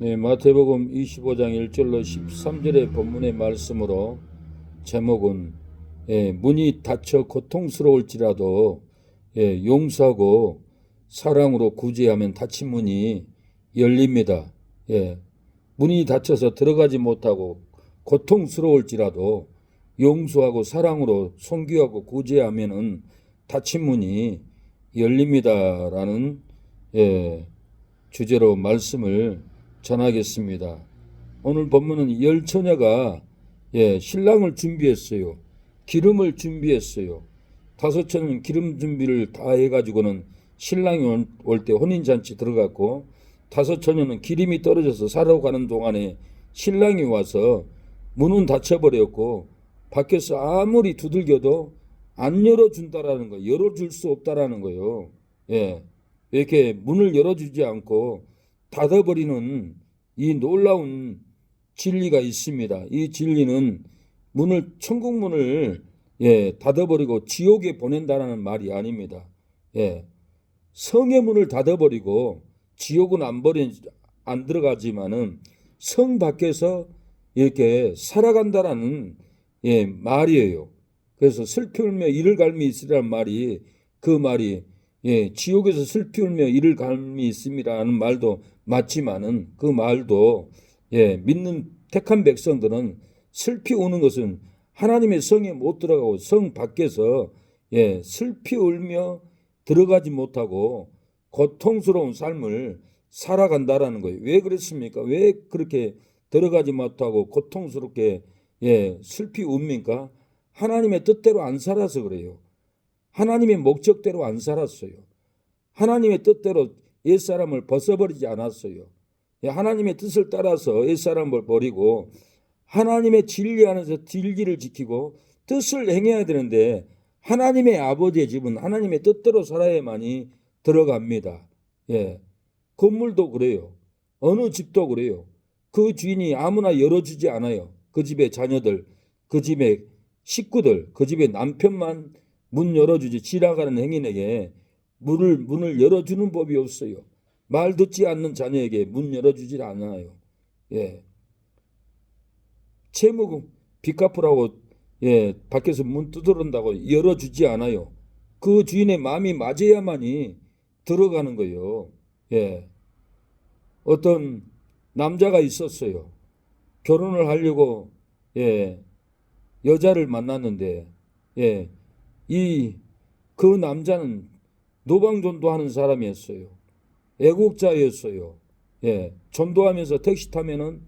네, 마태복음 25장 1절로 13절의 본문의 말씀으로 제목은 문이 닫혀 고통스러울지라도 용서하고 사랑으로 구제하면 닫힌 문이 열립니다. 문이 닫혀서 들어가지 못하고 고통스러울지라도 용서하고 사랑으로 선교하고 구제하면은 닫힌 문이 열립니다라는 주제로 말씀을 전하겠습니다. 오늘 본문은 열 처녀가 신랑을 준비했어요. 기름을 준비했어요. 다섯 처녀는 기름 준비를 다 해가지고는 신랑이 올 때 혼인잔치 들어갔고, 다섯 처녀는 기름이 떨어져서 사러 가는 동안에 신랑이 와서 문은 닫혀버렸고 밖에서 아무리 두들겨도 안 열어준다라는 거예요. 열어줄 수 없다라는 거예요. 이렇게 문을 열어주지 않고 닫아버리는 이 놀라운 진리가 있습니다. 이 진리는 천국 문을 닫아버리고 지옥에 보낸다라는 말이 아닙니다. 성의 문을 닫아버리고 지옥은 안 들어가지만은 성 밖에서 이렇게 살아간다라는 말이에요. 그래서 슬피 울며 이를 갈미 있으라는 말이, 그 말이 지옥에서 슬피 울며 이를 갈미 있음이라는 말도 맞지만은, 그 말도 믿는 택한 백성들은 슬피 우는 것은 하나님의 성에 못 들어가고 성 밖에서 슬피 울며 들어가지 못하고 고통스러운 삶을 살아간다라는 거예요. 왜 그랬습니까? 왜 그렇게 들어가지 못하고 고통스럽게 슬피 웁니까? 하나님의 뜻대로 안 살아서 그래요. 하나님의 목적대로 안 살았어요. 하나님의 뜻대로 옛사람을 벗어버리지 않았어요. 하나님의 뜻을 따라서 옛사람을 버리고 하나님의 진리 안에서 진리를 지키고 뜻을 행해야 되는데, 하나님의 아버지의 집은 하나님의 뜻대로 살아야만이 들어갑니다. 건물도 그래요. 어느 집도 그래요. 그 주인이 아무나 열어주지 않아요. 그 집의 자녀들, 그 집의 식구들, 그 집의 남편만 문 열어주지 지나가는 행인에게 문을 열어주는 법이 없어요. 말 듣지 않는 자녀에게 문 열어주질 않아요. 채무 빚 갚으라고 밖에서 문 두드린다고 열어주지 않아요. 그 주인의 마음이 맞아야만이 들어가는 거예요. 어떤 남자가 있었어요. 결혼을 하려고 여자를 만났는데 그 남자는 노방전도하는 사람이었어요. 애국자였어요. 전도하면서 택시 타면은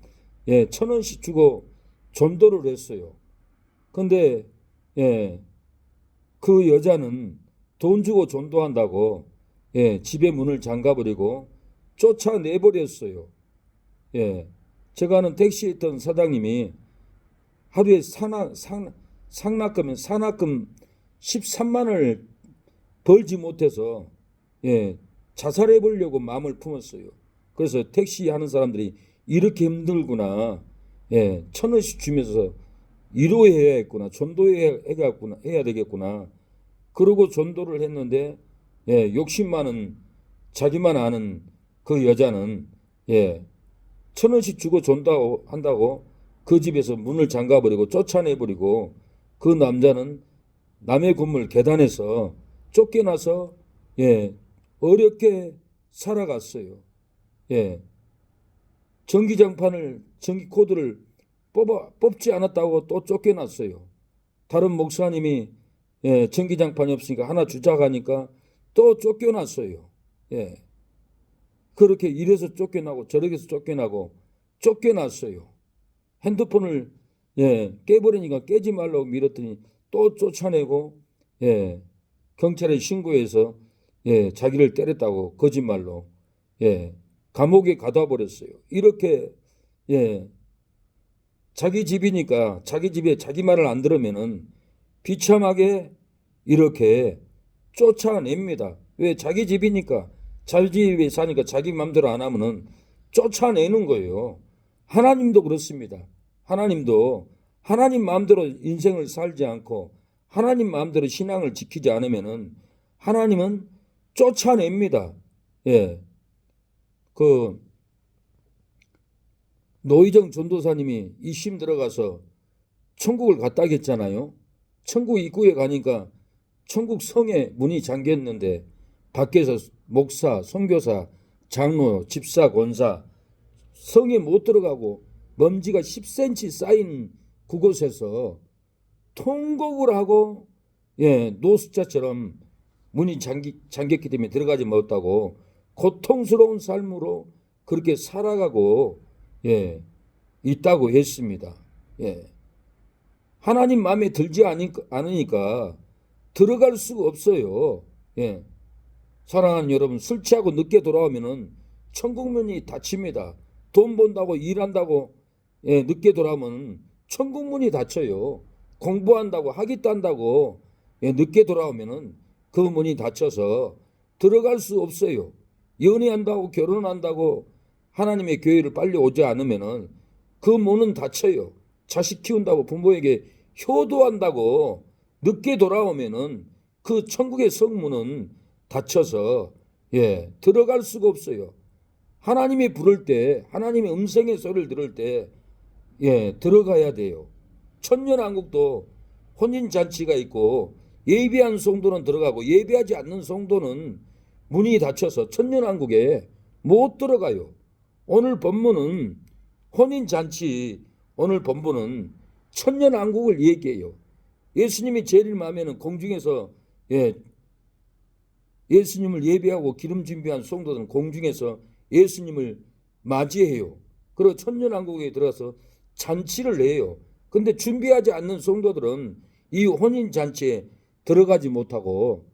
1,000원씩 주고 전도를 했어요. 근데 그 여자는 돈 주고 전도한다고 집에 문을 잠가버리고 쫓아내버렸어요. 제가 아는 택시에 있던 사장님이 하루에 산악금 13만 원을 벌지 못해서 자살해 보려고 마음을 품었어요. 그래서 택시 하는 사람들이 이렇게 힘들구나, 1,000원씩 주면서 위로해야겠구나, 전도해야 되겠구나. 그러고 전도를 했는데 욕심 많은, 자기만 아는 그 여자는 1,000원씩 주고 전도한다고 그 집에서 문을 잠가버리고 쫓아내버리고, 그 남자는 남의 건물 계단에서 쫓겨나서 어렵게 살아갔어요. 전기 코드를 뽑지 않았다고 또 쫓겨났어요. 다른 목사님이 전기장판이 없으니까 하나 주자 하니까 또 쫓겨났어요. 그렇게 이래서 쫓겨나고 저렇게서 쫓겨났어요. 핸드폰을 깨버리니까 깨지 말라고 밀었더니 또 쫓아내고 경찰에 신고해서 자기를 때렸다고 거짓말로 감옥에 가둬 버렸어요. 이렇게 자기 집이니까 자기 집에 자기 말을 안 들으면은 비참하게 이렇게 쫓아냅니다. 왜? 자기 집이니까, 자기 집에 사니까 자기 마음대로 안 하면은 쫓아내는 거예요. 하나님도 그렇습니다. 하나님도 하나님 마음대로 인생을 살지 않고 하나님 마음대로 신앙을 지키지 않으면은 하나님은 쫓아냅니다. 그 노희정 전도사님이 이심 들어가서 천국을 갔다 했잖아요. 천국 입구에 가니까 천국 성에 문이 잠겼는데 밖에서 목사, 선교사, 장로, 집사, 권사 성에 못 들어가고 먼지가 10cm 쌓인 그곳에서 통곡을 하고 노숙자처럼 문이 잠겼기 때문에 들어가지 못하고 고통스러운 삶으로 그렇게 살아가고 있다고 했습니다. 하나님 마음에 들지 않으니까 들어갈 수가 없어요. 사랑하는 여러분, 술 취하고 늦게 돌아오면은 천국 문이 닫힙니다. 돈 번다고 일한다고 늦게 돌아오면 천국 문이 닫혀요. 공부한다고 학위도 한다고 늦게 돌아오면은 그 문이 닫혀서 들어갈 수 없어요. 연애한다고 결혼한다고 하나님의 교회를 빨리 오지 않으면은 그 문은 닫혀요. 자식 키운다고 부모에게 효도한다고 늦게 돌아오면은 그 천국의 성문은 닫혀서 들어갈 수가 없어요. 하나님이 부를 때, 하나님의 음성의 소리를 들을 때 들어가야 돼요. 천년왕국도 혼인잔치가 있고 예비한 성도는 들어가고 예비하지 않는 성도는 문이 닫혀서 천년왕국에 못 들어가요. 오늘 본문은 혼인잔치, 오늘 본문은 천년왕국을 얘기해요. 예수님이 제일 마음에는 공중에서 예수님을 예배하고 기름 준비한 성도들은 공중에서 예수님을 맞이해요. 그리고 천년왕국에 들어가서 잔치를 해요. 근데 준비하지 않는 성도들은 이 혼인잔치에 들어가지 못하고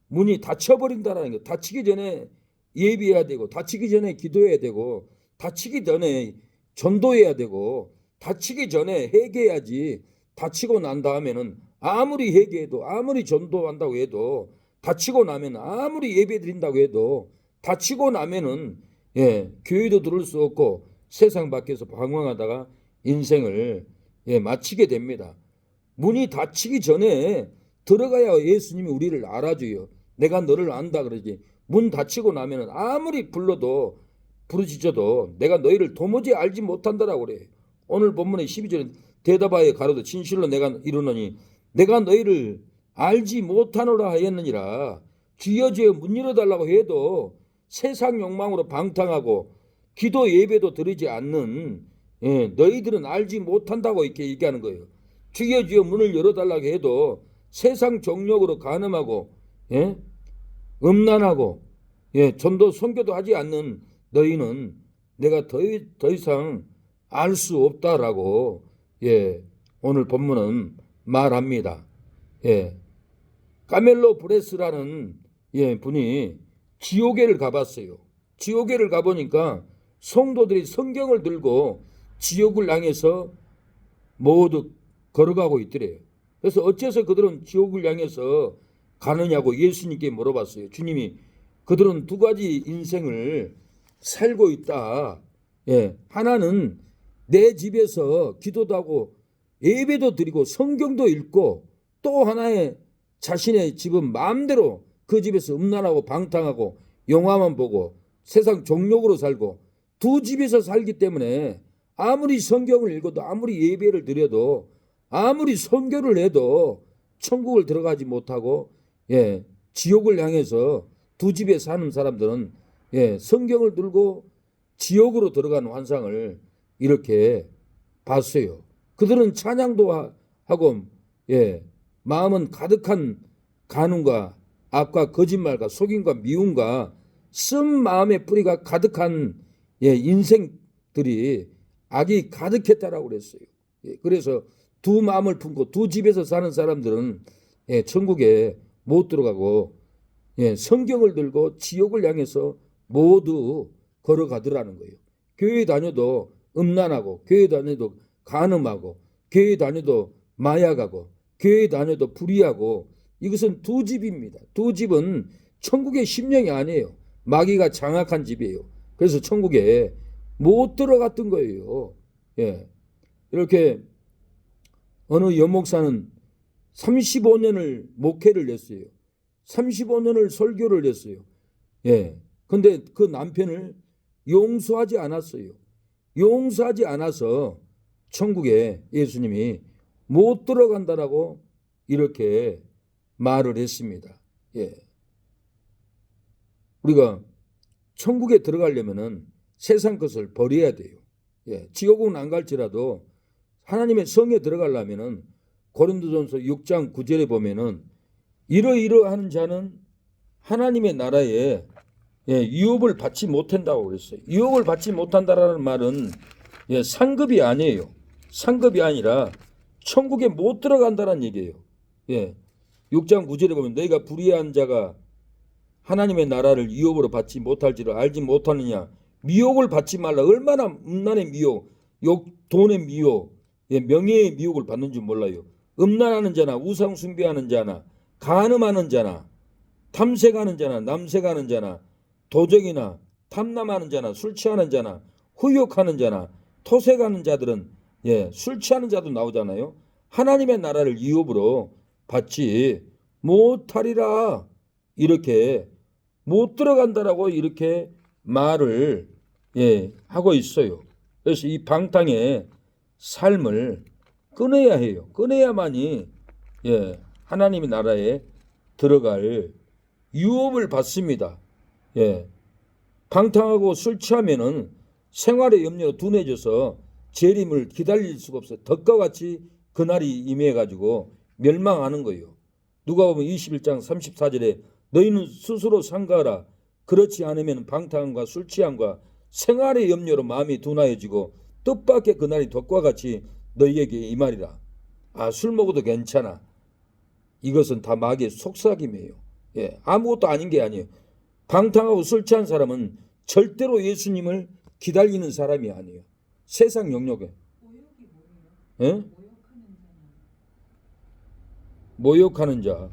문이 닫혀버린다는 거. 닫히기 전에 예비해야 되고, 닫히기 전에 기도해야 되고, 닫히기 전에 전도해야 되고, 닫히기 전에 회개해야지. 닫히고 난 다음에는 아무리 회개해도, 아무리 전도한다고 해도, 닫히고 나면 아무리 예배 드린다고 해도 닫히고 나면은 교회도 들을 수 없고 세상 밖에서 방황하다가 인생을 마치게 됩니다. 문이 닫히기 전에 들어가야 예수님이 우리를 알아줘요. 내가 너를 안다 그러지. 문 닫히고 나면은 아무리 불러도 부르짖어도 내가 너희를 도무지 알지 못한다라고 그래요. 오늘 본문의 12절에 대답하여 가로되 진실로 내가 이르노니 내가 너희를 알지 못하노라 하였느니라. 주여 주여 문 열어달라고 해도 세상 욕망으로 방탕하고 기도 예배도 드리지 않는 너희들은 알지 못한다고 이렇게 얘기하는 거예요. 주여 주여 문을 열어달라고 해도 세상 정욕으로 간음하고 음란하고 전도 선교도 하지 않는 너희는 내가 더 이상 알 수 없다라고 오늘 본문은 말합니다. 까멜로 브레스라는 분이 지오계를 가봤어요. 지오계를 가보니까 성도들이 성경을 들고 지옥을 향해서 모두 걸어가고 있더래요. 그래서 어째서 그들은 지옥을 향해서 가느냐고 예수님께 물어봤어요. 주님이 그들은 두 가지 인생을 살고 있다. 하나는 내 집에서 기도도 하고 예배도 드리고 성경도 읽고 또 하나의 자신의 집은 마음대로 그 집에서 음란하고 방탕하고 영화만 보고 세상 정욕으로 살고 두 집에서 살기 때문에 아무리 성경을 읽어도 아무리 예배를 드려도 아무리 선교를 해도 천국을 들어가지 못하고 지옥을 향해서 두 집에 사는 사람들은 성경을 들고 지옥으로 들어가는 환상을 이렇게 봤어요. 그들은 찬양도 하고 마음은 가득한 간음과 악과 거짓말과 속임과 미움과 쓴 마음의 뿌리가 가득한 인생들이 악이 가득했다라고 그랬어요. 그래서 두 마음을 품고 두 집에서 사는 사람들은 천국에 못 들어가고 성경을 들고 지옥을 향해서 모두 걸어가더라는 거예요. 교회 다녀도 음란하고 교회 다녀도 간음하고 교회 다녀도 마약하고 교회 다녀도 불의하고 이것은 두 집입니다. 두 집은 천국의 심령이 아니에요. 마귀가 장악한 집이에요. 그래서 천국에 못 들어갔던 거예요. 이렇게 어느 여목사는 35년을 목회를 했어요. 35년을 설교를 했어요. 근데 그 남편을 용서하지 않았어요. 용서하지 않아서 천국에 예수님이 못 들어간다라고 이렇게 말을 했습니다. 예. 우리가 천국에 들어가려면은 세상 것을 버려야 돼요. 예. 지옥은 안 갈지라도 하나님의 성에 들어가려면은 고린도전서 6장 9절에 보면은 이러이러하는 자는 하나님의 나라에 유업을 받지 못한다고 그랬어요. 유업을 받지 못한다라는 말은 상급이 아니에요. 상급이 아니라 천국에 못 들어간다는 얘기예요. 6장 9절에 보면 너희가 불의한 자가 하나님의 나라를 유업으로 받지 못할지를 알지 못하느냐. 미혹을 받지 말라. 얼마나 음란의 미혹, 돈의 미혹, 명예의 미혹을 받는 줄 몰라요. 음란하는 자나 우상 숭배하는 자나 간음하는 자나 탐색하는 자나 남색하는 자나 도적이나 탐남하는 자나 술 취하는 자나 후욕하는 자나 토색하는 자들은 술 취하는 자도 나오잖아요. 하나님의 나라를 유업으로 받지 못하리라. 이렇게 못 들어간다라고 이렇게 말을 하고 있어요. 그래서 이 방탕의 삶을 끊어야 해요. 끊어야만이 하나님의 나라에 들어갈 유업을 받습니다. 방탕하고 술 취하면은 생활의 염려로 둔해져서 재림을 기다릴 수가 없어요. 덕과 같이 그날이 임해가지고 멸망하는 거예요. 누가복음 21장 34절에 너희는 스스로 삼가하라. 그렇지 않으면 방탕함과 술 취함과 생활의 염려로 마음이 둔하여지고 뜻밖의 그날이 덕과 같이 너희에게 임하리라. 술 먹어도 괜찮아. 이것은 다 마귀의 속삭임이에요. 아무것도 아닌 게 아니에요. 방탕하고 술 취한 사람은 절대로 예수님을 기다리는 사람이 아니에요. 세상 영역에. 모욕이 뭐예요? 예? 모욕하는 자.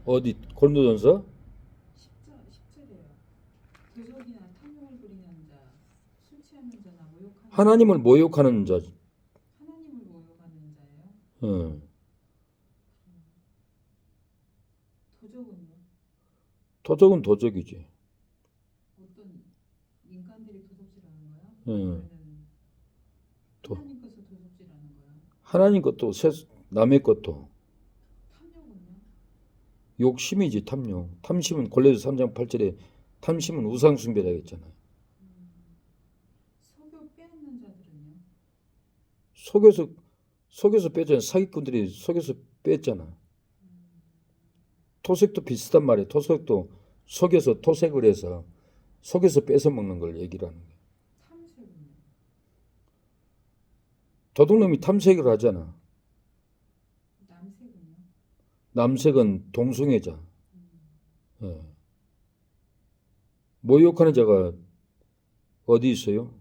어디 고린도전서? 10절에요. 도적이나 탐욕을 부리는 자, 술 취하는 자나 모욕하는 하나님을 모욕하는 자. 하나님을 모욕하는 자예요? 도적은요? 도적은 도적이지. 어떤 인간들이 도적질하는 거야? 예. 아니면 하나님 것을 도적질하는 거야? 하나님 것도 남의 것도. 탐욕은요? 욕심이지 탐욕. 탐심은 골로새 3장 8절에 탐심은 우상숭배라고 했잖아요. 속여 빼앗는 자들은요? 속여서 뺐잖아요. 사기꾼들이 속여서 뺐잖아. 토색도 비슷한 말이에요. 토색도 속여서 토색을 해서 속여서 뺏어 먹는 걸 얘기를 하는 거예요. 탐색은요? 도둑놈이 탐색을 하잖아. 남색은요? 남색은 동성애자. 모욕하는 자가 어디 있어요?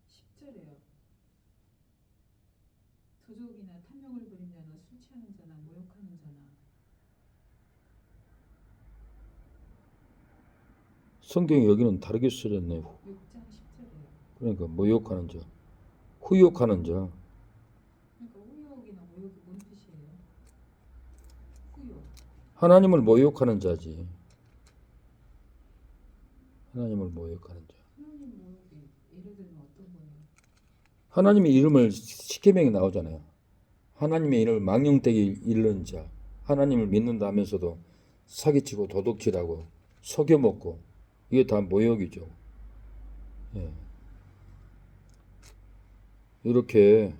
10절에요. 도적이나 탐욕을 부린 자나 술 취하는 자나 모욕하는 자나. 성경이 여기는 다르게 쓰였네요. 6장 10절에요. 그러니까 모욕하는 자, 후욕하는 자. 그러니까 후욕이나 모욕이 뭔 뜻이에요? 후욕. 하나님을 모욕하는 자지. 하나님을 모욕하는 자. 하나님 모욕이 예를 들면 어떤 거예요? 하나님의 이름을 십계명에 나오잖아요. 하나님의 이름을 망령되게 이르는 자. 하나님을 믿는다 하면서도 사기치고 도둑질하고 속여먹고 이게 다 모욕이죠. 이렇게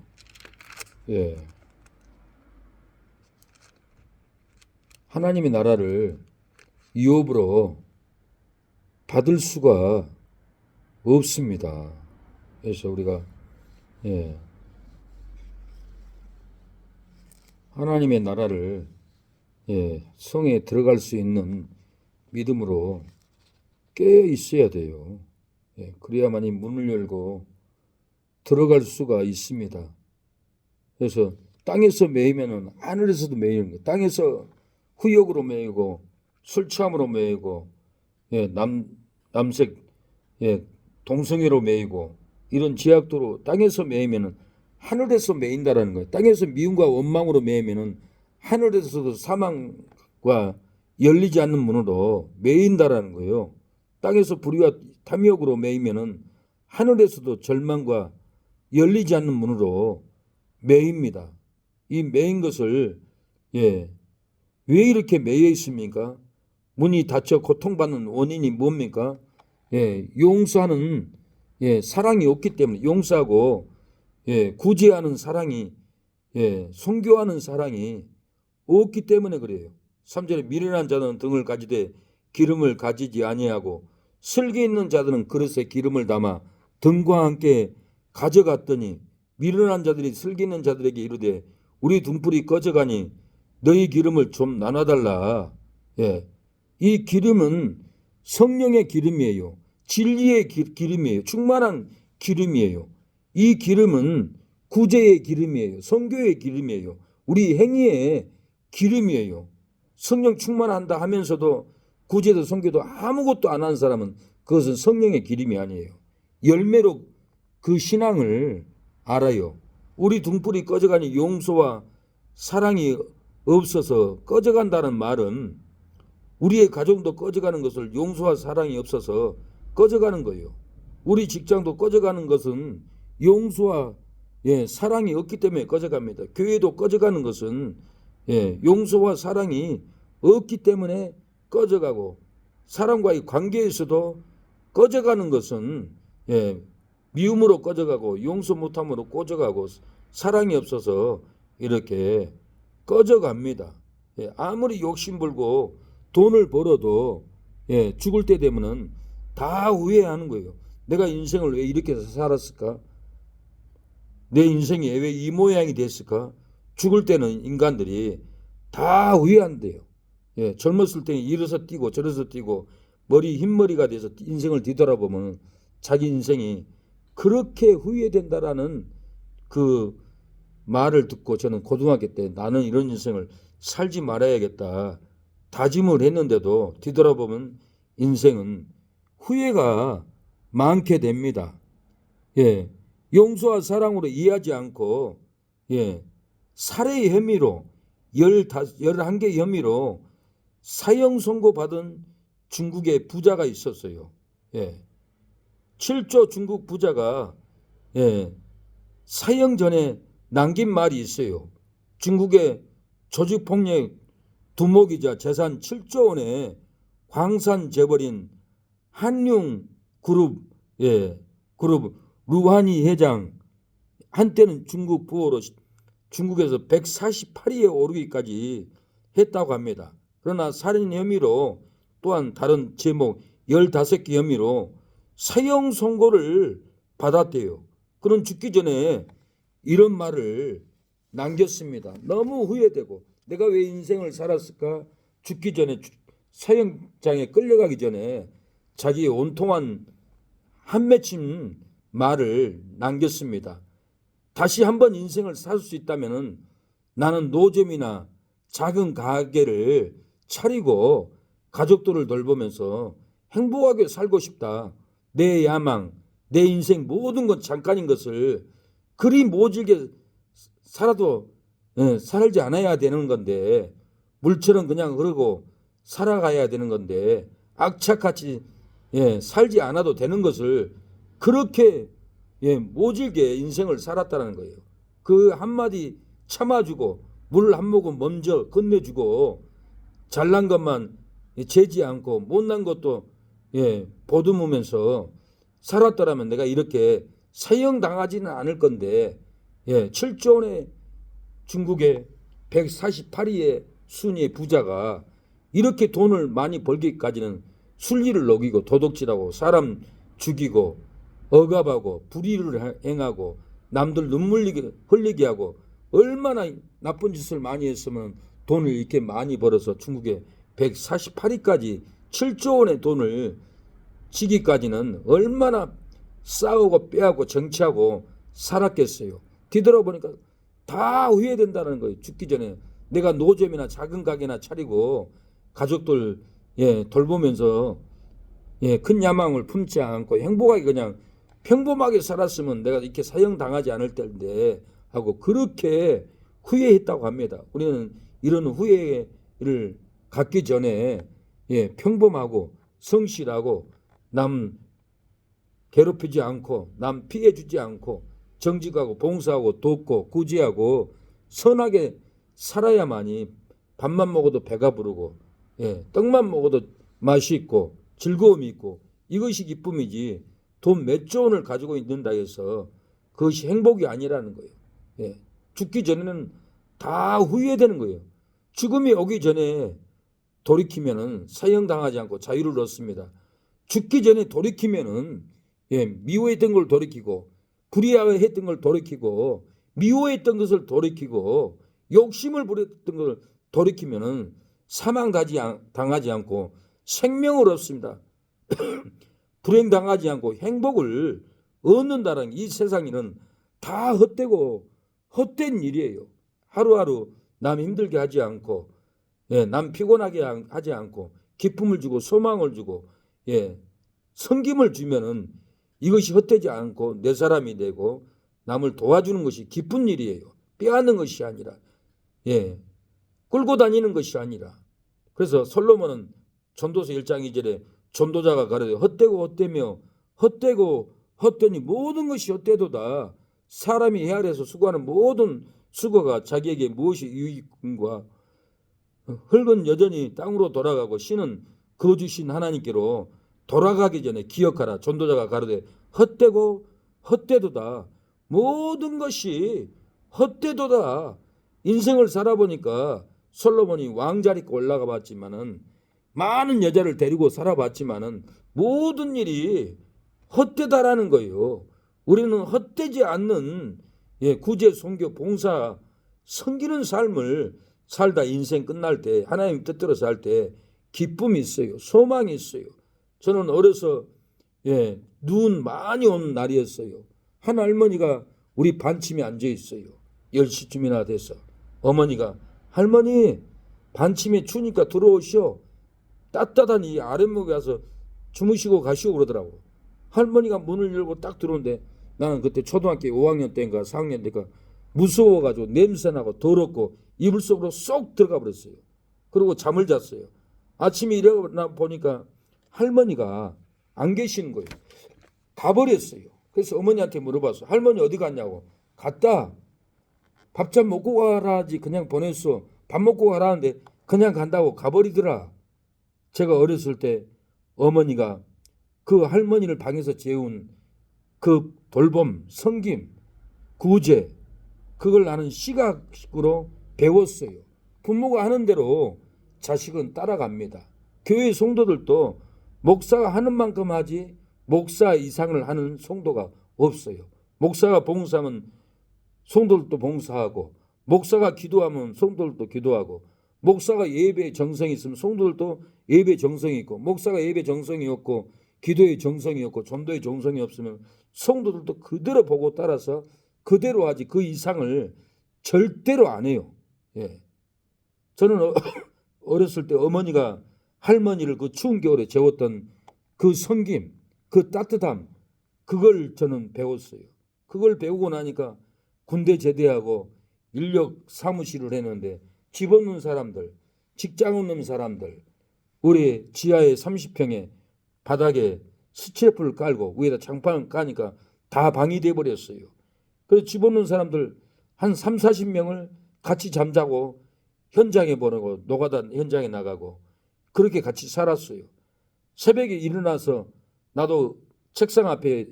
하나님의 나라를 유업으로 받을 수가 없습니다. 그래서 우리가 하나님의 나라를 성에 들어갈 수 있는 믿음으로 깨어 있어야 돼요. 그래야만이 문을 열고 들어갈 수가 있습니다. 그래서 땅에서 매이면은 하늘에서도 매이는 거예요. 땅에서 후욕으로 매이고 술 취함으로 매이고 남색 동성애로 매이고 이런 죄악도로 땅에서 매이면은 하늘에서 매인다라는 거예요. 땅에서 미움과 원망으로 매이면은 하늘에서도 사망과 열리지 않는 문으로 매인다라는 거예요. 땅에서 불의와 탐욕으로 매이면은 하늘에서도 절망과 열리지 않는 문으로 매입니다. 이 매인 것을 왜 이렇게 매여 있습니까? 문이 닫혀 고통받는 원인이 뭡니까? 용서하는 사랑이 없기 때문에, 용서하고 구제하는 사랑이, 선교하는 사랑이 없기 때문에 그래요. 3절에 미련한 자는 등을 가지되 기름을 가지지 아니하고 슬기 있는 자들은 그릇에 기름을 담아 등과 함께 가져갔더니 미련한 자들이 슬기 있는 자들에게 이르되 우리 등불이 꺼져가니 너희 기름을 좀 나눠달라. 이 기름은 성령의 기름이에요. 진리의 기름이에요. 충만한 기름이에요. 이 기름은 구제의 기름이에요. 선교의 기름이에요. 우리 행위의 기름이에요. 성령 충만한다 하면서도 구제도 선교도 아무것도 안 하는 사람은 그것은 성령의 기름이 아니에요. 열매로 그 신앙을 알아요. 우리 등불이 꺼져가니 용서와 사랑이 없어서 꺼져간다는 말은 우리의 가정도 꺼져가는 것을 용서와 사랑이 없어서 꺼져가는 거예요. 우리 직장도 꺼져가는 것은 용서와 사랑이 없기 때문에 꺼져갑니다. 교회도 꺼져가는 것은 용서와 사랑이 없기 때문에 꺼져가고, 사람과의 관계에서도 꺼져가는 것은 미움으로 꺼져가고 용서 못함으로 꺼져가고 사랑이 없어서 이렇게 꺼져갑니다. 아무리 욕심불고 돈을 벌어도 죽을 때 되면은 다 후회하는 거예요. 내가 인생을 왜 이렇게 살았을까? 내 인생이 왜 이 모양이 됐을까? 죽을 때는 인간들이 다 후회한대요. 젊었을 때는 이래서 뛰고 저래서 뛰고 머리 흰머리가 돼서 인생을 뒤돌아보면 자기 인생이 그렇게 후회된다라는 그 말을 듣고 저는 고등학교 때 나는 이런 인생을 살지 말아야겠다 다짐을 했는데도 뒤돌아보면 인생은 후회가 많게 됩니다. 용서와 사랑으로 이해하지 않고 살해의 혐의로 11개 혐의로 사형 선고받은 중국의 부자가 있었어요. 7조 중국 부자가 사형 전에 남긴 말이 있어요. 중국의 조직폭력 두목이자 재산 7조 원의 광산 재벌인 한융 그룹 루하니 회장, 한때는 중국 부호로 중국에서 148위에 오르기까지 했다고 합니다. 그러나 살인 혐의로 또한 다른 제목 15개 혐의로 사형 선고를 받았대요. 그는 죽기 전에 이런 말을 남겼습니다. 너무 후회되고 내가 왜 인생을 살았을까? 죽기 전에 사형장에 끌려가기 전에 자기의 온통한 한 맺힌 말을 남겼습니다. 다시 한번 인생을 살 수 있다면 나는 노점이나 작은 가게를 차리고 가족들을 돌보면서 행복하게 살고 싶다. 내 야망, 내 인생 모든 건 잠깐인 것을 그리 모질게 살아도 살지 않아야 되는 건데 물처럼 그냥 흐르고 살아가야 되는 건데 악착같이 살지 않아도 되는 것을 그렇게 모질게 인생을 살았다는 거예요. 그 한마디 참아주고 물 한 모금 먼저 건네주고 잘난 것만 재지 않고 못난 것도 보듬으면서 살았더라면 내가 이렇게 사형당하지는 않을 건데 7조 원의 중국의 148위의 순위의 부자가 이렇게 돈을 많이 벌기까지는 순리를 녹이고 도둑질하고 사람 죽이고 억압하고 불의를 행하고 남들 눈물 흘리게 하고 얼마나 나쁜 짓을 많이 했으면 돈을 이렇게 많이 벌어서 중국의 148위까지 7조 원의 돈을 지기까지는 얼마나 싸우고 빼하고 정치하고 살았겠어요. 뒤돌아보니까 다 후회된다는 거예요. 죽기 전에 내가 노점이나 작은 가게나 차리고 가족들 돌보면서 큰 야망을 품지 않고 행복하게 그냥 평범하게 살았으면 내가 이렇게 사형당하지 않을 텐데 하고 그렇게 후회했다고 합니다. 우리는 이런 후회를 갖기 전에 평범하고 성실하고 남 괴롭히지 않고 남 피해 주지 않고 정직하고 봉사하고 돕고 구제하고 선하게 살아야만이 밥만 먹어도 배가 부르고 떡만 먹어도 맛이 있고 즐거움이 있고 이것이 기쁨이지 돈 몇 조 원을 가지고 있는다 해서 그것이 행복이 아니라는 거예요. 죽기 전에는 다 후회되는 거예요. 죽음이 오기 전에 돌이키면은 사형당하지 않고 자유를 얻습니다. 죽기 전에 돌이키면은 미워했던 걸 돌이키고 불의했던 걸 돌이키고 미워했던 것을 돌이키고 욕심을 부렸던 걸 돌이키면은 사망당하지 않고 생명을 얻습니다. 불행당하지 않고 행복을 얻는다는 이 세상 일은 다 헛되고 헛된 일이에요. 하루하루 남 힘들게 하지 않고 남 피곤하게 하지 않고 기쁨을 주고 소망을 주고 섬김을 주면은 이것이 헛되지 않고 내 사람이 되고 남을 도와주는 것이 기쁜 일이에요. 빼앗는 것이 아니라 끌고 다니는 것이 아니라. 그래서 솔로몬은 전도서 1장 2절에 전도자가 가로되 헛되고 헛되며 헛되고 헛되니 모든 것이 헛되도다. 사람이 해 아래에서 수고하는 모든 수고가 자기에게 무엇이 유익인가. 흙은 여전히 땅으로 돌아가고 신은 그 주신 하나님께로 돌아가기 전에 기억하라. 전도자가 가로되 헛되고 헛되도다. 모든 것이 헛되도다. 인생을 살아보니까 솔로몬이 왕자리에 올라가 봤지만은 많은 여자를 데리고 살아봤지만은 모든 일이 헛되다라는 거예요. 우리는 헛되지 않는 구제, 선교, 봉사, 섬기는 삶을 살다 인생 끝날 때 하나님 뜻대로 살 때 기쁨이 있어요. 소망이 있어요. 저는 어려서 눈 많이 온 날이었어요. 한 할머니가 우리 반침에 앉아 있어요. 10시쯤이나 돼서 어머니가 할머니 반침에 추우니까 들어오시오. 따뜻한 이 아랫목에 와서 주무시고 가시오 그러더라고. 할머니가 문을 열고 딱 들어오는데 나는 그때 초등학교 5학년 때인가 4학년 때인가 무서워가지고 냄새나고 더럽고 이불 속으로 쏙 들어가 버렸어요. 그리고 잠을 잤어요. 아침에 일어나 보니까 할머니가 안 계시는 거예요. 가버렸어요. 그래서 어머니한테 물어봤어. 할머니 어디 갔냐고. 갔다. 밥 좀 먹고 가라지 그냥 보냈어. 밥 먹고 가라는데 그냥 간다고 가버리더라. 제가 어렸을 때 어머니가 그 할머니를 방에서 재운 그 돌봄, 섬김, 구제 그걸 나는 시각으로 배웠어요. 부모가 하는 대로 자식은 따라갑니다. 교회 성도들도 목사가 하는 만큼 하지 목사 이상을 하는 성도가 없어요. 목사가 봉사하면 성도들도 봉사하고 목사가 기도하면 성도들도 기도하고 목사가 예배에 정성이 있으면 성도들도 예배 정성이 있고 목사가 예배 정성이 없고 기도에 정성이 없고 전도에 정성이 없으면 성도들도 그대로 보고 따라서 그대로 하지 그 이상을 절대로 안 해요. 저는 어렸을 때 어머니가 할머니를 그 추운 겨울에 재웠던 그 섬김, 그 따뜻함 그걸 저는 배웠어요. 그걸 배우고 나니까 군대 제대하고 인력 사무실을 했는데 집 없는 사람들, 직장 없는 사람들 우리 지하에 30평에 바닥에 스트랩을 깔고 위에다 장판을 까니까 다 방이 돼버렸어요. 그래서 집 없는 사람들 한 3, 40명을 같이 잠자고 현장에 보내고 노가다 현장에 나가고 그렇게 같이 살았어요. 새벽에 일어나서 나도 책상 앞에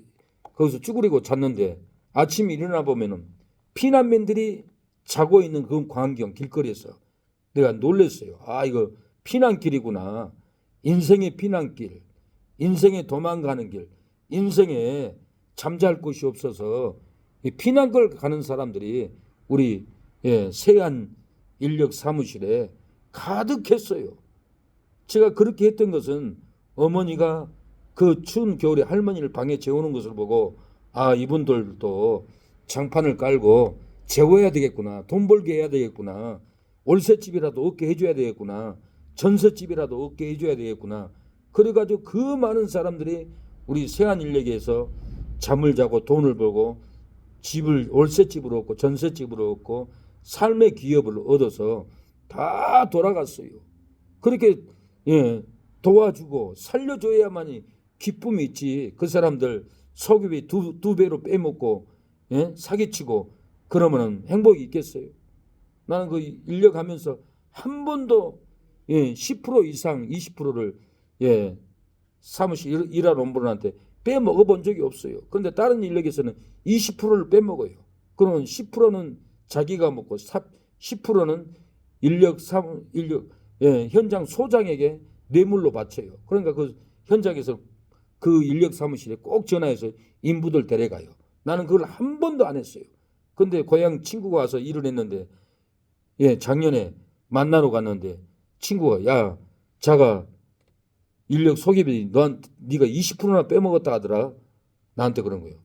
거기서 쭈그리고 잤는데 아침에 일어나 보면은 피난민들이 자고 있는 그 광경 길거리에서 내가 놀랐어요. 아 이거 피난길이구나. 인생의 피난길, 인생의 도망가는 길, 인생에 잠잘 곳이 없어서 피난걸 가는 사람들이 우리 세안 인력 사무실에 가득했어요. 제가 그렇게 했던 것은 어머니가 그 추운 겨울에 할머니를 방에 재우는 것을 보고 아 이분들도 장판을 깔고 재워야 되겠구나. 돈 벌게 해야 되겠구나. 월세집이라도 얻게 해줘야 되겠구나. 전세집이라도 얻게 해줘야 되겠구나. 그래가지고 그 많은 사람들이 우리 세안인력에서 잠을 자고 돈을 벌고 집을 월세집으로 얻고 전세집으로 얻고 삶의 기업을 얻어서 다 돌아갔어요. 그렇게 도와주고 살려줘야만이 기쁨이 있지. 그 사람들 소급이 두 배로 빼먹고 예? 사기치고 그러면은 행복이 있겠어요? 나는 그 인력 하면서 한 번도 예, 10% 이상 20%를 예, 사무실 일하러 온 분한테 빼먹어 본 적이 없어요. 그런데 다른 인력에서는 20%를 빼먹어요. 그러면 10%는 자기가 먹고 10%는 인력 예, 현장 소장에게 뇌물로 바쳐요. 그러니까 그 현장에서 그 인력 사무실에 꼭 전화해서 인부들 데려가요. 나는 그걸 한 번도 안 했어요. 근데 고향 친구가 와서 일을 했는데 예, 작년에 만나러 갔는데 친구가 야, 자가 인력 소개비 네가 20%나 빼먹었다 하더라. 나한테 그런 거예요.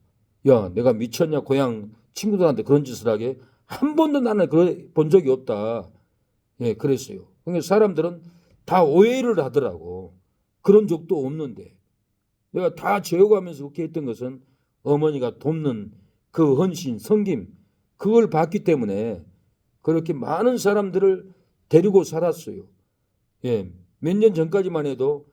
야, 내가 미쳤냐? 고향 친구들한테 그런 짓을 하게? 한 번도 나는 본 적이 없다. 예, 그랬어요. 그러니까 사람들은 다 오해를 하더라고. 그런 적도 없는데. 내가 다 재워가면서 그렇게 했던 것은 어머니가 돕는 그 헌신, 섬김, 그걸 봤기 때문에 그렇게 많은 사람들을 데리고 살았어요. 예, 몇 년 전까지만 해도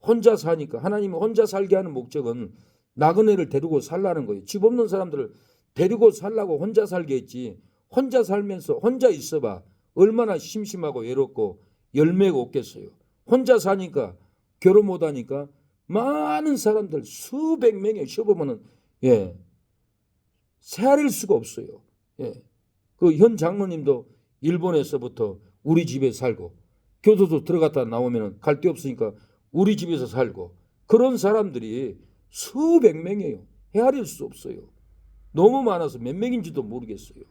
혼자 사니까 하나님이 혼자 살게 하는 목적은 나그네를 데리고 살라는 거예요. 집 없는 사람들을 데리고 살라고 혼자 살게 했지. 혼자 살면서 혼자 있어봐. 얼마나 심심하고 외롭고 열매가 없겠어요. 혼자 사니까 결혼 못하니까 많은 사람들 수백 명에 쉬어보면은 예, 세아릴 수가 없어요. 예, 그 현 장로님도 일본에서부터 우리 집에 살고 교도소 들어갔다 나오면은 갈 데 없으니까 우리 집에서 살고 그런 사람들이 수백 명이에요. 헤아릴 수 없어요. 너무 많아서 몇 명인지도 모르겠어요.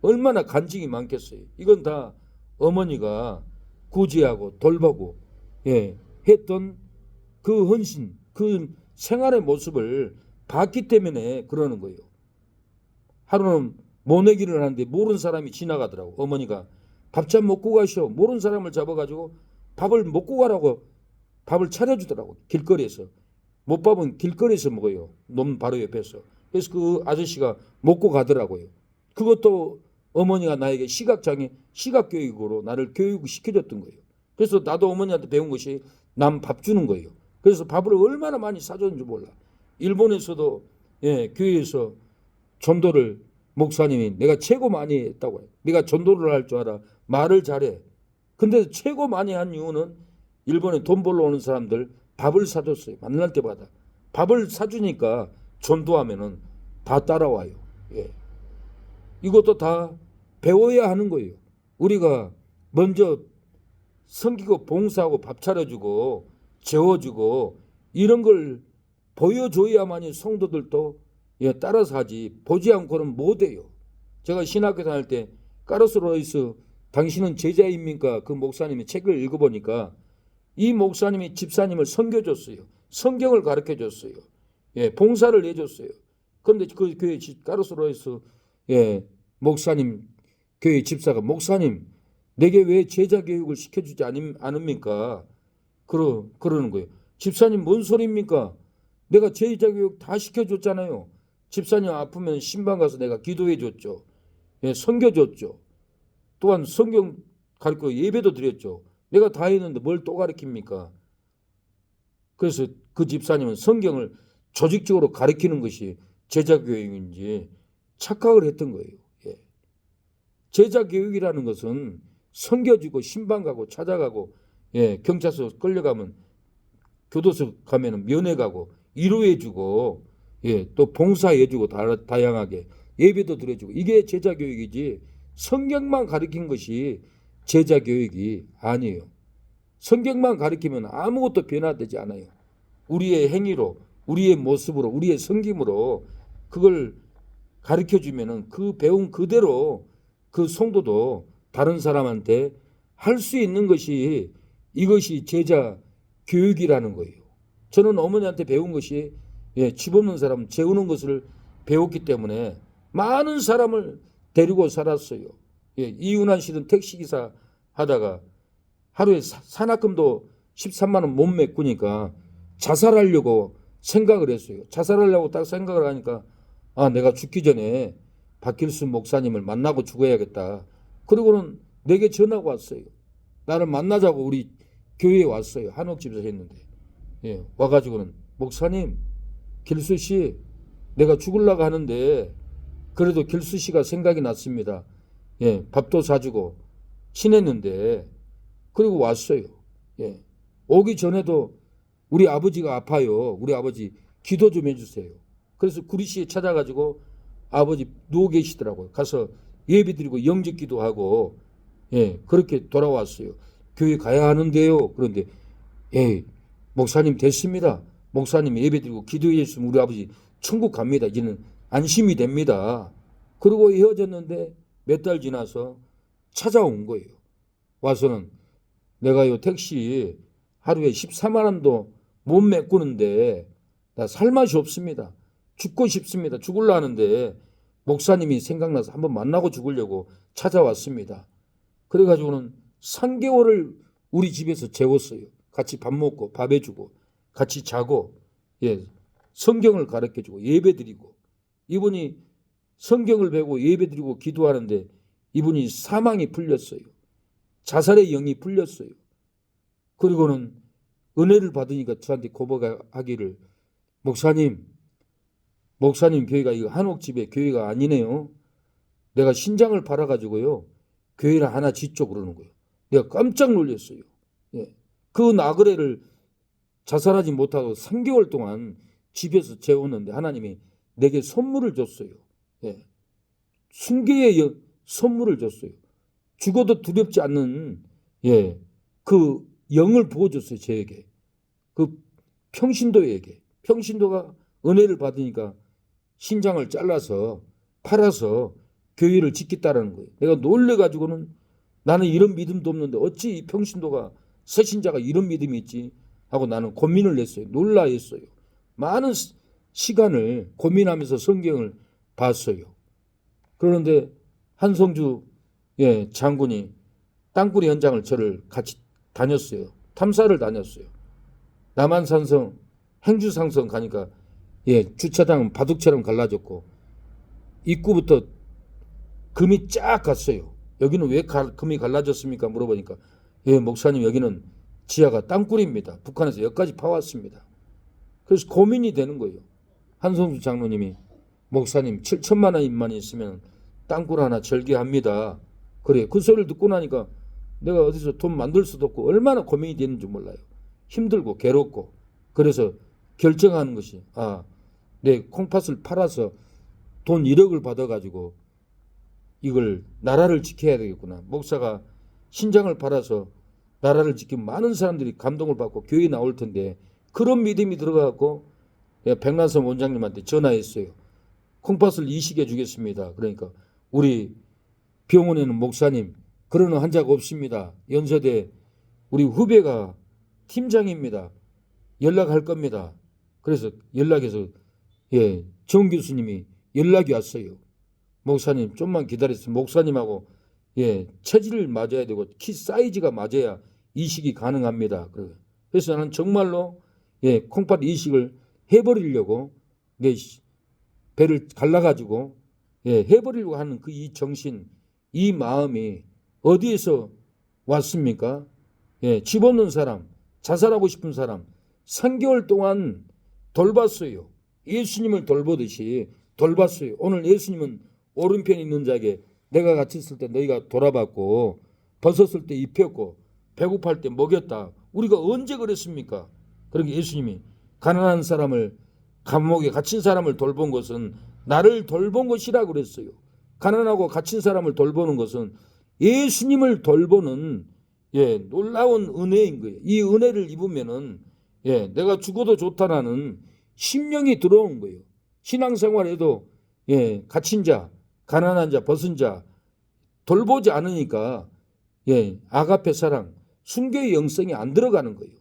얼마나 간증이 많겠어요. 이건 다 어머니가 구제하고 돌보고 예, 했던 그 헌신, 그 생활의 모습을 봤기 때문에 그러는 거예요. 하루는 모내기를 하는데 모르는 사람이 지나가더라고. 어머니가 밥 좀 먹고 가시오. 모르는 사람을 잡아가지고 밥을 먹고 가라고 밥을 차려주더라고. 길거리에서. 못밥은 길거리에서 먹어요. 놈 바로 옆에서. 그래서 그 아저씨가 먹고 가더라고요. 그것도 어머니가 나에게 시각교육으로 나를 교육시켜줬던 거예요. 그래서 나도 어머니한테 배운 것이 남 밥 주는 거예요. 그래서 밥을 얼마나 많이 사줬는지 몰라. 일본에서도 예, 교회에서 전도를 목사님이 내가 최고 많이 했다고 해요. 네가 전도를 할 줄 알아. 말을 잘해. 근데 최고 많이 한 이유는 일본에 돈 벌러 오는 사람들 밥을 사줬어요. 만날 때마다. 밥을 사주니까 전도하면은 다 따라와요. 예. 이것도 다 배워야 하는 거예요. 우리가 먼저 섬기고 봉사하고 밥 차려주고 재워주고 이런 걸 보여줘야만이 성도들도 예, 따라서 하지 보지 않고는 못해요. 제가 신학교 다닐 때 카르스 로이스 당신은 제자입니까? 그 목사님의 책을 읽어보니까 이 목사님이 집사님을 섬겨줬어요. 성경을 가르쳐줬어요. 예, 봉사를 해줬어요. 그런데 그 교회 카르스 로이스 예, 목사님 교회 집사가 목사님 내게 왜 제자 교육을 시켜주지 않습니까? 그러는 거예요. 집사님 뭔 소리입니까? 내가 제자 교육 다 시켜줬잖아요. 집사님 아프면 신방 가서 내가 기도해 줬죠. 예, 섬겨줬죠. 또한 성경 가르쳐 예배도 드렸죠. 내가 다 했는데 뭘 또 가르칩니까? 그래서 그 집사님은 성경을 조직적으로 가르치는 것이 제자 교육인지 착각을 했던 거예요. 예. 제자 교육이라는 것은 섬겨주고 신방 가고 찾아가고 예, 경찰서 끌려가면 교도소 가면은 면회 가고 위로해주고 예, 또 봉사해주고 다양하게 예배도 드려주고 이게 제자 교육이지 성경만 가르친 것이 제자 교육이 아니에요. 성경만 가르치면 아무것도 변화되지 않아요. 우리의 행위로 우리의 모습으로 우리의 섬김으로 그걸 가르쳐주면은 그 배운 그대로 그 성도도 다른 사람한테 할 수 있는 것이 이것이 제자 교육이라는 거예요. 저는 어머니한테 배운 것이 예, 집 없는 사람 재우는 것을 배웠기 때문에 많은 사람을 데리고 살았어요. 예, 이윤환 씨는 택시기사 하다가 하루에 산악금도 13만 원 못 메꾸니까 자살하려고 생각을 했어요. 자살하려고 딱 생각을 하니까 아, 내가 죽기 전에 박길수 목사님을 만나고 죽어야겠다. 그리고는 내게 전화가 왔어요. 나를 만나자고 우리 교회에 왔어요. 한옥집에서 했는데. 예, 와가지고는 목사님, 길수 씨 내가 죽으려고 하는데 그래도 길수 씨가 생각이 났습니다. 예, 밥도 사주고 친했는데 그리고 왔어요. 예, 오기 전에도 우리 아버지가 아파요. 우리 아버지 기도 좀 해주세요. 그래서 구리시에 찾아가지고 아버지 누워 계시더라고요. 가서 예배드리고 영접기도 하고 예, 그렇게 돌아왔어요. 교회 가야 하는데요. 그런데 예, 목사님 됐습니다. 목사님 예배드리고 기도해 주시면 우리 아버지 천국 갑니다. 이제는 안심이 됩니다. 그리고 헤어졌는데 몇 달 지나서 찾아온 거예요. 와서는 내가 요 택시 하루에 14만 원도 못 메꾸는데 나 살 맛이 없습니다. 죽고 싶습니다. 죽을라 하는데 목사님이 생각나서 한번 만나고 죽으려고 찾아왔습니다. 그래가지고는 3개월을 우리 집에서 재웠어요. 같이 밥 먹고 밥 해주고 같이 자고 예, 성경을 가르쳐주고 예배드리고 이분이 성경을 배우고 예배드리고 기도하는데 이분이 사망이 풀렸어요. 자살의 영이 풀렸어요. 그리고는 은혜를 받으니까 저한테 고백하기를 목사님 교회가 이거 한옥집에 교회가 아니네요. 내가 신장을 팔아가지고요. 교회를 하나 짓죠 그러는 거예요. 내가 깜짝 놀랐어요. 예. 그 나그네를 자살하지 못하고 3개월 동안 집에서 재웠는데 하나님이 내게 선물을 줬어요. 예. 순교의 선물을 줬어요. 죽어도 두렵지 않는 예, 그 영을 부어줬어요. 저에게. 그 평신도에게. 평신도가 은혜를 받으니까 신장을 잘라서 팔아서 교회를 짓겠다라는 거예요. 내가 놀래가지고는 나는 이런 믿음도 없는데 어찌 이 평신도가 새신자가 이런 믿음이 있지 하고 나는 고민을 했어요. 놀라했어요. 많은 시간을 고민하면서 성경을 봤어요. 그런데 한성주 예, 장군이 땅굴이 현장을 저를 같이 다녔어요. 탐사를 다녔어요. 남한산성 행주상성 가니까 예, 주차장은 바둑처럼 갈라졌고 입구부터 금이 쫙 갔어요. 여기는 왜 금이 갈라졌습니까? 물어보니까 예, 목사님 여기는 지하가 땅굴입니다. 북한에서 여기까지 파왔습니다. 그래서 고민이 되는 거예요. 한성주 장로님이 목사님 7천만 원만 있으면 땅굴 하나 절개합니다. 그래 그 소리를 듣고 나니까 내가 어디서 돈 만들 수도 없고 얼마나 고민이 되는지 몰라요. 힘들고 괴롭고 그래서 결정하는 것이 내 콩팥을 팔아서 돈 1억을 받아가지고 이걸 나라를 지켜야 되겠구나. 목사가 신장을 팔아서 나라를 지키면 많은 사람들이 감동을 받고 교회에 나올 텐데 그런 믿음이 들어가고 백란섬 원장님한테 전화했어요. 콩팥을 이식해 주겠습니다. 그러니까 우리 병원에는 목사님 그러는 환자가 없습니다. 연세대 우리 후배가 팀장입니다. 연락할 겁니다. 그래서 연락해서 예, 정 교수님이 연락이 왔어요. 목사님 좀만 기다렸으면 목사님하고 예, 체질을 맞아야 되고 키 사이즈가 맞아야 이식이 가능합니다. 그래서 나는 정말로 예, 콩팥 이식을 해버리려고 내 배를 갈라가지고 예, 해버리려고 하는 그 이 정신, 이 마음이 어디에서 왔습니까? 예, 집 없는 사람, 자살하고 싶은 사람 3개월 동안 돌봤어요. 예수님을 돌보듯이 돌봤어요. 오늘 예수님은 오른편에 있는 자에게 내가 같이 있을 때 너희가 돌아봤고 벗었을 때 입혔고 배고플 때 먹였다. 우리가 언제 그랬습니까? 그러니까 예수님이 가난한 사람을 감옥에 갇힌 사람을 돌본 것은 나를 돌본 것이라고 그랬어요. 가난하고 갇힌 사람을 돌보는 것은 예수님을 돌보는 예, 놀라운 은혜인 거예요. 이 은혜를 입으면은 예, 내가 죽어도 좋다라는 심령이 들어온 거예요. 신앙생활에도 예, 갇힌 자, 가난한 자, 벗은 자 돌보지 않으니까 예, 아가페 사랑, 순교의 영성이 안 들어가는 거예요.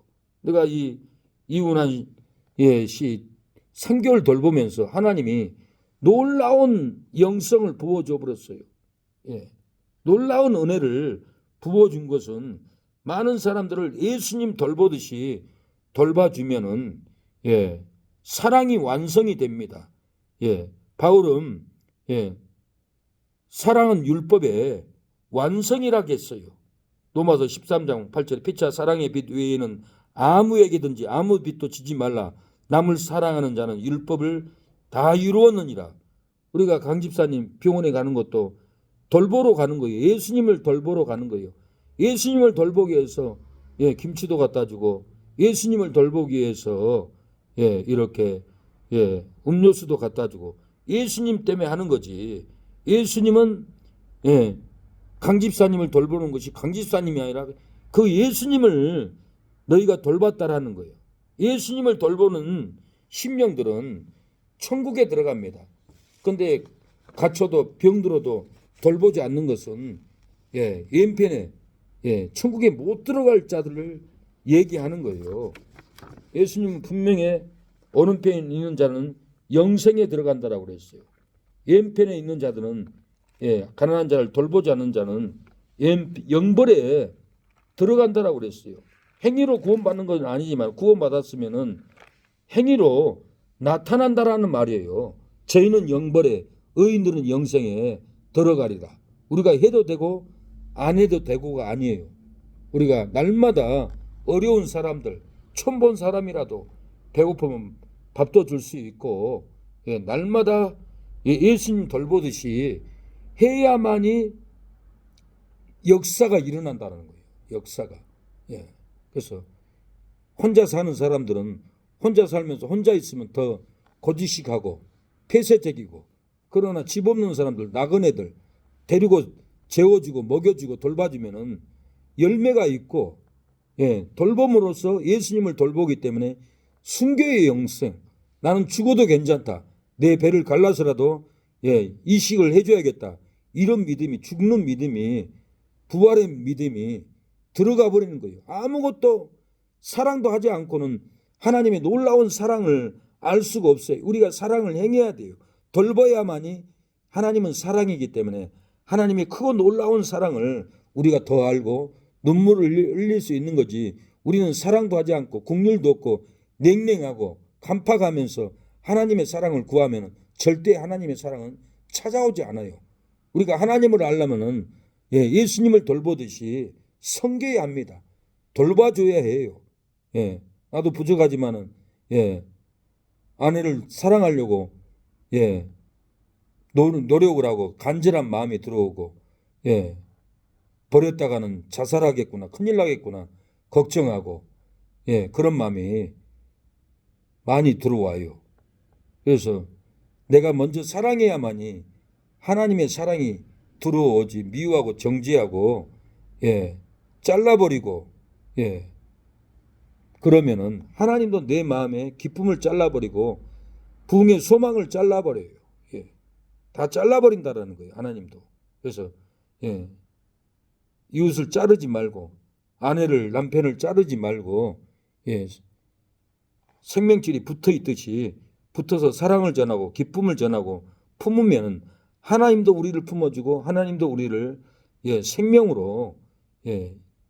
내가 이 이운한 예, 시 3개월 돌보면서 하나님이 놀라운 영성을 부어줘 버렸어요. 예, 놀라운 은혜를 부어준 것은 많은 사람들을 예수님 돌보듯이 돌봐주면은 예, 사랑이 완성이 됩니다. 예, 바울은 예, 사랑은 율법의 완성이라고 했어요. 로마서 13장 8절에 피차 사랑의 빛 외에는 아무에게든지 아무 빛도 지지 말라. 남을 사랑하는 자는 율법을 다 이루었느니라. 우리가 강 집사님 병원에 가는 것도 돌보러 가는 거예요. 예수님을 돌보러 가는 거예요. 예수님을 돌보기 위해서 김치도 갖다 주고, 예수님을 돌보기 위해서 이렇게 음료수도 갖다 주고, 예수님 때문에 하는 거지. 예수님은 강 집사님을 돌보는 것이 강 집사님이 아니라 그 예수님을 너희가 돌봤다라는 거예요. 예수님을 돌보는 심령들은 천국에 들어갑니다. 근데 갇혀도 병들어도 돌보지 않는 것은 왼편에 천국에 못 들어갈 자들을 얘기하는 거예요. 예수님은 분명히 오른편에 있는 자는 영생에 들어간다라고 그랬어요. 왼편에 있는 자들은 가난한 자를 돌보지 않는 자는 영벌에 들어간다라고 그랬어요. 행위로 구원받는 건 아니지만 구원받았으면은 행위로 나타난다라는 말이에요. 저희는 영벌에, 의인들은 영생에 들어가리라. 우리가 해도 되고 안 해도 되고가 아니에요. 우리가 날마다 어려운 사람들, 처음 본 사람이라도 배고프면 밥도 줄 수 있고, 날마다 예수님 돌보듯이 해야만이 역사가 일어난다는 거예요. 역사가. 그래서 혼자 사는 사람들은 혼자 살면서 혼자 있으면 더 고지식하고 폐쇄적이고, 그러나 집 없는 사람들, 나그네들 데리고 재워주고 먹여주고 돌봐주면은 열매가 있고, 돌봄으로써 예수님을 돌보기 때문에 순교의 영생, 나는 죽어도 괜찮다, 내 배를 갈라서라도 이식을 해줘야겠다, 이런 믿음이, 죽는 믿음이, 부활의 믿음이 들어가 버리는 거예요. 아무것도 사랑도 하지 않고는 하나님의 놀라운 사랑을 알 수가 없어요. 우리가 사랑을 행해야 돼요. 돌봐야만이, 하나님은 사랑이기 때문에 하나님의 크고 놀라운 사랑을 우리가 더 알고 눈물을 흘릴 수 있는 거지. 우리는 사랑도 하지 않고 국률도 없고 냉랭하고 간파가면서 하나님의 사랑을 구하면 절대 하나님의 사랑은 찾아오지 않아요. 우리가 하나님을 알려면은 예수님을 돌보듯이 섬겨야 합니다. 돌봐줘야 해요. 나도 부족하지만은 아내를 사랑하려고 노력을 하고 간절한 마음이 들어오고, 버렸다가는 자살하겠구나, 큰일 나겠구나 걱정하고, 그런 마음이 많이 들어와요. 그래서 내가 먼저 사랑해야만이 하나님의 사랑이 들어오지. 미워하고 정죄하고 잘라버리고 그러면은 하나님도 내 마음에 기쁨을 잘라버리고 부흥의 소망을 잘라버려요. 다 잘라버린다라는 거예요. 하나님도. 그래서 이웃을 자르지 말고, 아내를, 남편을 자르지 말고, 생명줄이 붙어 있듯이 붙어서 사랑을 전하고 기쁨을 전하고 품으면 하나님도 우리를 품어주고 하나님도 우리를 생명으로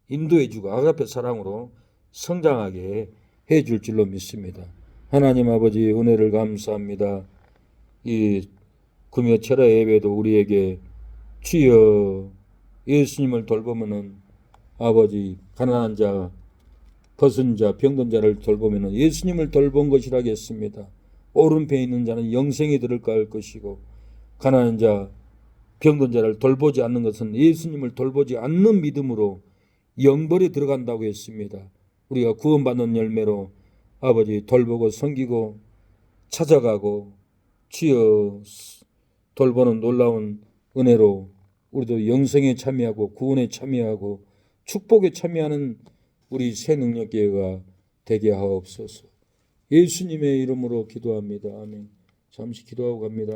인도해주고 아가페 사랑으로 성장하게 해줄 줄로 믿습니다. 하나님 아버지, 은혜를 감사합니다. 이 금요 철야 예배도 우리에게 주여 예수님을 돌보면은, 아버지 가난한 자, 벗은 자, 병든 자를 돌보면은 예수님을 돌본 것이라겠습니다. 오른편에 있는 자는 영생에 들어갈 것이고, 가난한 자, 병든 자를 돌보지 않는 것은 예수님을 돌보지 않는 믿음으로 영벌에 들어간다고 했습니다. 우리가 구원받는 열매로 아버지 돌보고 섬기고 찾아가고 주여 돌보는 놀라운 은혜로 우리도 영생에 참여하고 구원에 참여하고 축복에 참여하는 우리 새 능력계가 되게 하옵소서. 예수님의 이름으로 기도합니다. 아멘. 잠시 기도하고 갑니다.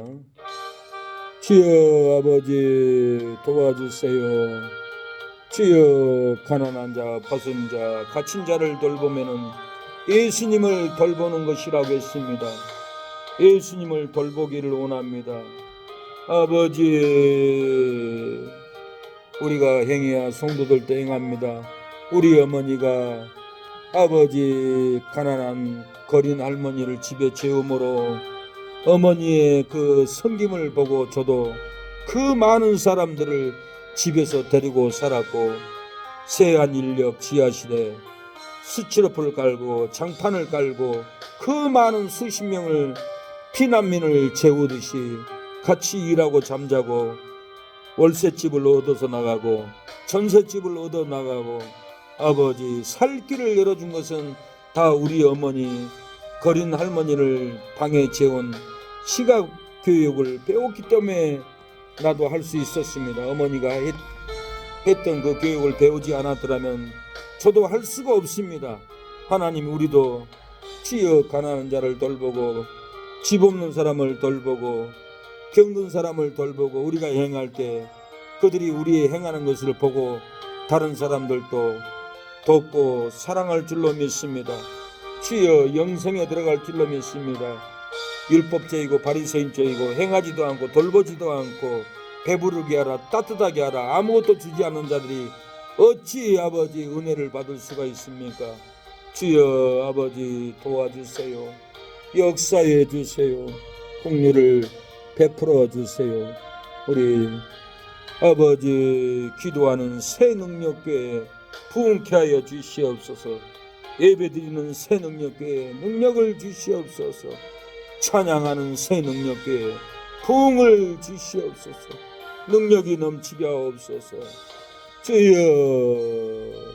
주여 아버지 도와주세요. 주여 가난한 자, 벗은 자, 갇힌 자를 돌보면은 예수님을 돌보는 것이라고 했습니다. 예수님을 돌보기를 원합니다. 아버지, 우리가 행해야 성도들도 행합니다. 우리 어머니가 아버지 가난한 거린 할머니를 집에 재움으로 어머니의 그 섬김을 보고 저도 그 많은 사람들을 집에서 데리고 살았고, 세안 인력 지하실에 스티로폼을 깔고 장판을 깔고 그 많은 수십 명을 피난민을 재우듯이 같이 일하고 잠자고 월세집을 얻어서 나가고 전셋집을 얻어 나가고 아버지 살 길을 열어준 것은 다 우리 어머니 거린 할머니를 방에 재운 시각 교육을 배웠기 때문에 나도 할 수 있었습니다. 어머니가 했던 그 교육을 배우지 않았더라면 저도 할 수가 없습니다. 하나님, 우리도 주여 가난한 자를 돌보고 집 없는 사람을 돌보고 병든 사람을 돌보고 우리가 행할 때 그들이 우리 행하는 것을 보고 다른 사람들도 돕고 사랑할 줄로 믿습니다. 주여 영생에 들어갈 줄로 믿습니다. 율법죄이고 바리새인죄이고 행하지도 않고 돌보지도 않고 배부르게 하라 따뜻하게 하라 아무것도 주지 않는 자들이 어찌 아버지 은혜를 받을 수가 있습니까? 주여 아버지 도와주세요. 역사해 주세요. 긍휼을 베풀어 주세요. 우리 아버지 기도하는 새 능력교회 부흥케 하여 주시옵소서. 예배드리는 새 능력교회 능력을 주시옵소서. 찬양하는 새 능력교회 부흥을 주시옵소서. 능력이 넘치게 하옵소서. 주여